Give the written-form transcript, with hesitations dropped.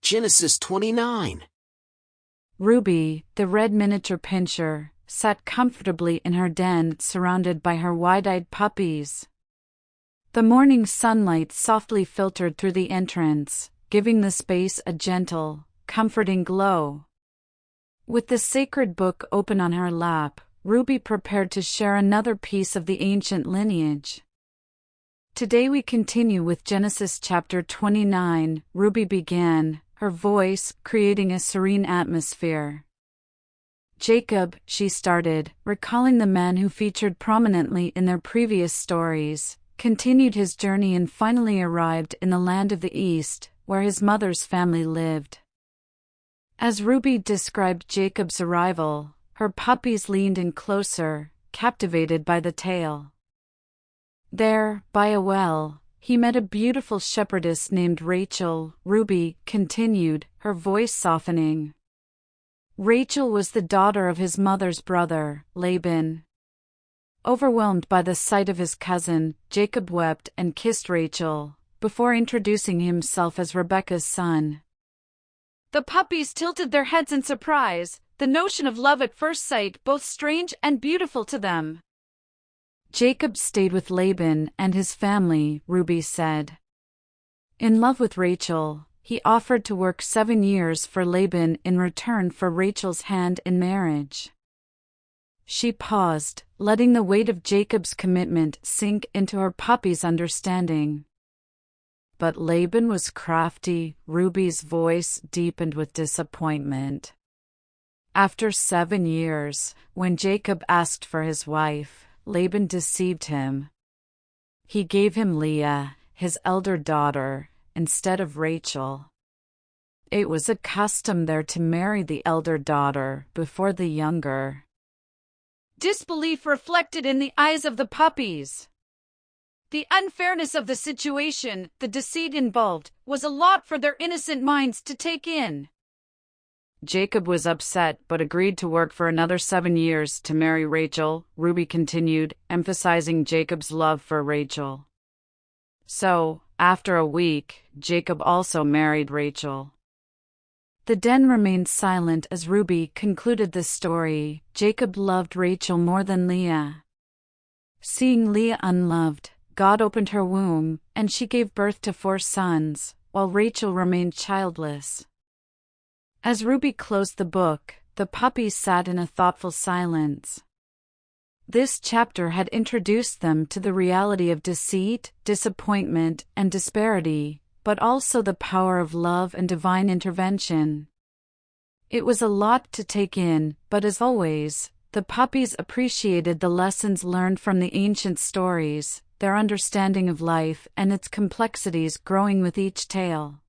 Genesis 29. Ruby, the red miniature pinscher, sat comfortably in her den surrounded by her wide-eyed puppies. The morning sunlight softly filtered through the entrance, giving the space a gentle, comforting glow. With the sacred book open on her lap, Ruby prepared to share another piece of the ancient lineage. Today we continue with Genesis chapter 29. Ruby began, her voice creating a serene atmosphere. Jacob, she started, recalling the man who featured prominently in their previous stories, continued his journey and finally arrived in the land of the East, where his mother's family lived. As Ruby described Jacob's arrival, her puppies leaned in closer, captivated by the tale. There, by a well, he met a beautiful shepherdess named Rachel. Ruby continued, her voice softening. Rachel was the daughter of his mother's brother, Laban. Overwhelmed by the sight of his cousin, Jacob wept and kissed Rachel, before introducing himself as Rebekah's son. The puppies tilted their heads in surprise, the notion of love at first sight both strange and beautiful to them. Jacob stayed with Laban and his family, Ruby said. In love with Rachel, he offered to work 7 years for Laban in return for Rachel's hand in marriage. She paused, letting the weight of Jacob's commitment sink into her puppy's understanding. But Laban was crafty. Ruby's voice deepened with disappointment. After 7 years, when Jacob asked for his wife, Laban deceived him. He gave him Leah, his elder daughter, instead of Rachel. It was a custom there to marry the elder daughter before the younger. Disbelief reflected in the eyes of the puppies. The unfairness of the situation, the deceit involved, was a lot for their innocent minds to take in. Jacob was upset but agreed to work for another 7 years to marry Rachel, Ruby continued, emphasizing Jacob's love for Rachel. So, after a week, Jacob also married Rachel. The den remained silent as Ruby concluded the story. Jacob loved Rachel more than Leah. Seeing Leah unloved, God opened her womb, and she gave birth to 4 sons, while Rachel remained childless. As Ruby closed the book, the puppies sat in a thoughtful silence. This chapter had introduced them to the reality of deceit, disappointment, and disparity, but also the power of love and divine intervention. It was a lot to take in, but as always, the puppies appreciated the lessons learned from the ancient stories, their understanding of life and its complexities growing with each tale.